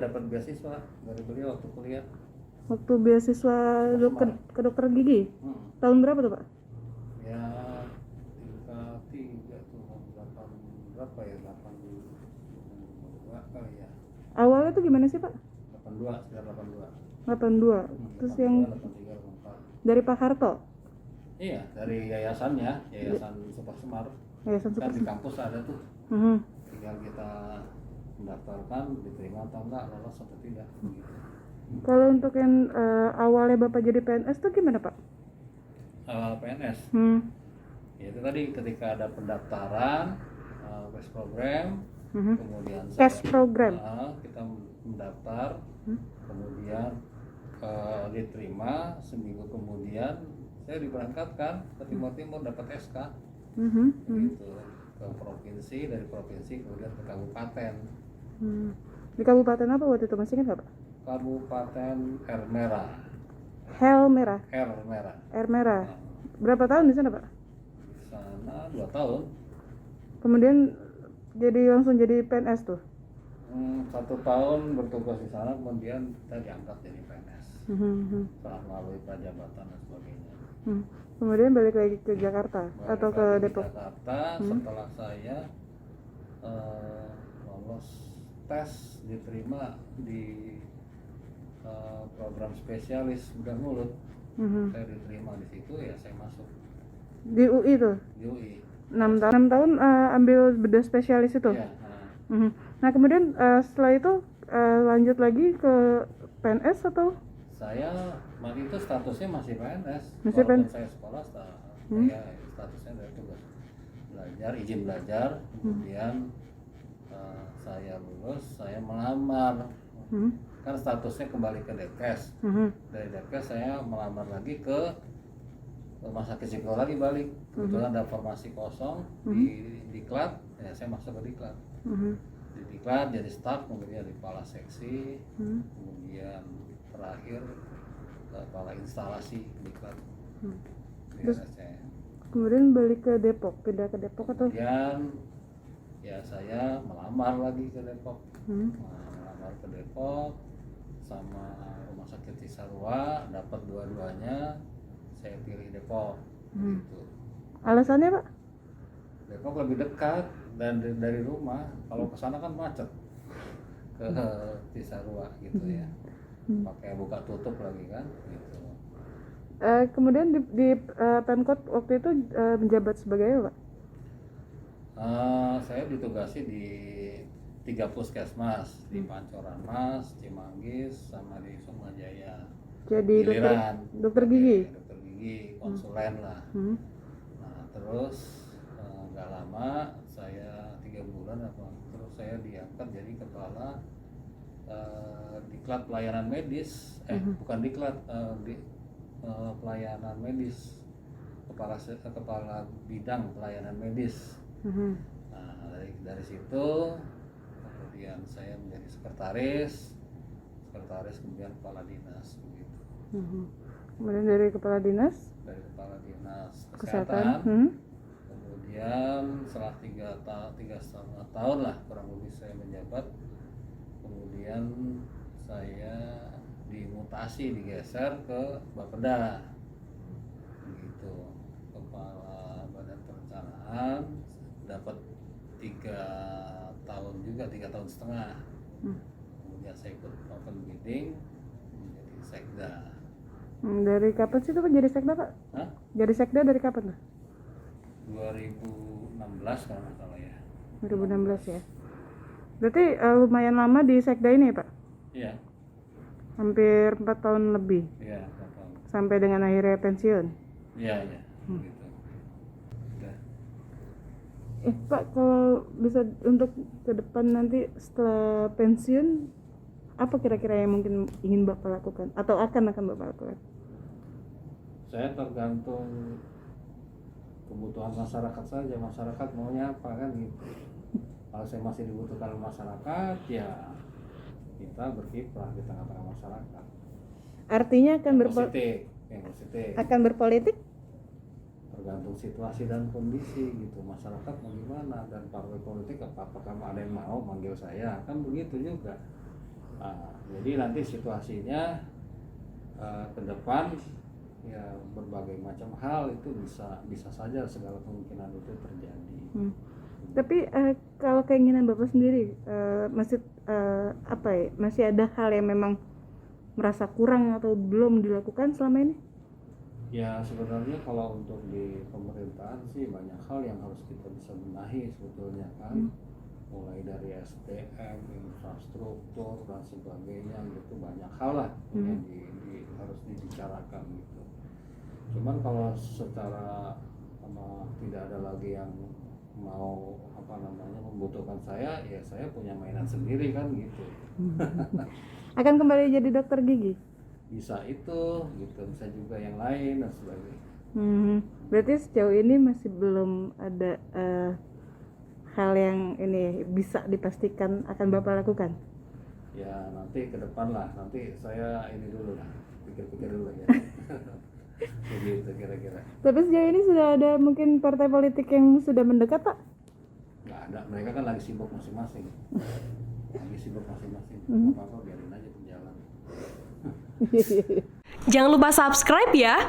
dapat beasiswa dari beliau waktu kuliah. Waktu beasiswa ke dokter gigi. Tahun berapa tuh Pak? Ya tiga tuh 8 berapa ya 82 kali ya. Awalnya tuh gimana sih Pak? 82 sekitar 82. 82. Terus 82, yang 83, 84. dari Pak Harto? Iya, dari yayasannya, Yayasan Super Semar. Yayasan Kan Super di kampus ada tuh. Mhm. Tinggal kita mendaftarkan, diterima atau enggak, lolos atau tidak gitu. Kalau untuk yang awalnya Bapak jadi PNS tuh gimana Pak? Awal PNS. Ya itu tadi ketika ada pendaftaran, tes program, kemudian Tes program. kita mendaftar, kemudian diterima, seminggu kemudian saya diberangkatkan ke Timur Timur dapat SK, gitu ke provinsi, dari provinsi kemudian ke kabupaten. Di kabupaten apa waktu itu masih ingat nggak Pak? Kabupaten Air Merah. Air Merah. Berapa tahun di sana Pak? Di sana 2 tahun. Kemudian langsung jadi PNS tuh? 1 tahun bertugas di sana, kemudian kita diangkat jadi PNS setelah melalui prajabatan dan sebagainya. Kemudian balik lagi ke Jakarta atau ke Depok? Jakarta setelah saya lolos tes, diterima di program spesialis bedah mulut. Saya diterima di situ, ya saya masuk di UI tuh? Di UI 6 tahun ambil bedah spesialis itu? Ya. Nah kemudian setelah itu lanjut lagi ke PNS atau? Saya waktu itu statusnya masih PNS. Masih Walaupun PNS? saya sekolah, saya statusnya dari tugas belajar, izin belajar. Kemudian saya lulus, saya melamar. Kan statusnya kembali ke Depkes. Dari Depkes saya melamar lagi ke rumah sakit psikologi balik. Kebetulan ada formasi kosong di Diklat, ya saya masuk ke Diklat. Di Diklat jadi staf, kemudian di kepala seksi, kemudian terakhir kepala instalasi Diklat. Terus kemudian balik ke Depok, pindah ke Depok atau? Kemudian ya saya melamar lagi ke Depok. Melamar ke Depok sama rumah sakit Cisarua, dapat dua-duanya, saya pilih Depok. Gitu. Alasannya Pak? Depok lebih dekat dan dari rumah. Kalau ke sana kan macet ke Cisarua gitu ya. Pakai buka tutup lagi kan gitu. Kemudian di Pemkot waktu itu menjabat sebagai apa Pak? Saya ditugasi di 3 puskesmas, di Pancoran Mas, Cimanggis, sama di Sukmajaya. Jadi dokter gigi? Dokter gigi, konsulen lah. Nah terus nggak lama, saya 3 bulan terus saya diangkat jadi kepala Diklat pelayanan medis. Bukan Diklat, pelayanan medis, kepala bidang pelayanan medis. Nah dari situ kemudian saya menjadi sekretaris kemudian kepala dinas begitu. Kemudian dari kepala dinas kesehatan. Kemudian setelah 3,5 tahun lah kurang lebih saya menjabat, kemudian saya dimutasi, digeser ke Bapeda begitu, kepala badan perencanaan, dapat 3 tahun juga, 3,5 tahun. Kemudian saya ikut open bidding menjadi sekda. Dari kapan sih itu Pak jadi sekda Pak? Jadi sekda dari kapan tuh? 2016 kalau nggak salah ya. 2016 ya. Berarti lumayan lama di sekda ini ya Pak? Iya. Hampir 4 tahun lebih. Iya, 4 tahun. Sampai dengan akhirnya pensiun. Iya. Gitu. Udah. Pak, kalau bisa untuk ke depan nanti setelah pensiun, apa kira-kira yang mungkin ingin Bapak lakukan atau akan Bapak lakukan? Saya tergantung kebutuhan masyarakat saja, masyarakat maunya apa kan gitu. Kalau saya masih dibutuhkan masyarakat, ya kita berkiprah di tengah-tengah masyarakat. Artinya akan positif. Akan berpolitik? Tergantung situasi dan kondisi gitu, masyarakat mau gimana, dan partai politik apakah ada yang mau manggil saya, kan begitu juga. Nah, jadi nanti situasinya ke depan ya berbagai macam hal itu bisa saja segala kemungkinan itu terjadi. Tapi kalau keinginan Bapak sendiri masih apa ya? Masih ada hal yang memang merasa kurang atau belum dilakukan selama ini? Ya sebenarnya kalau untuk di pemerintahan sih banyak hal yang harus kita bisa benahi sebetulnya kan. Mulai dari SDM, infrastruktur dan sebagainya gitu, banyak hal lah yang harus dibicarakan gitu. Cuman kalau secara tidak ada lagi yang mau membutuhkan saya, ya saya punya mainan sendiri kan gitu. Akan kembali jadi dokter gigi? Bisa itu gitu, bisa juga yang lain dan sebagainya. Berarti sejauh ini masih belum ada hal yang ini bisa dipastikan akan Bapak lakukan? Ya nanti ke depan lah, nanti saya ini dulu lah, pikir-pikir dulu ya. Begitu kira-kira. Tapi sejauh ini sudah ada mungkin partai politik yang sudah mendekat, Pak? Nggak ada, mereka kan lagi sibuk masing-masing. Nggak apa-apa, biarin aja berjalan. Jangan lupa subscribe ya.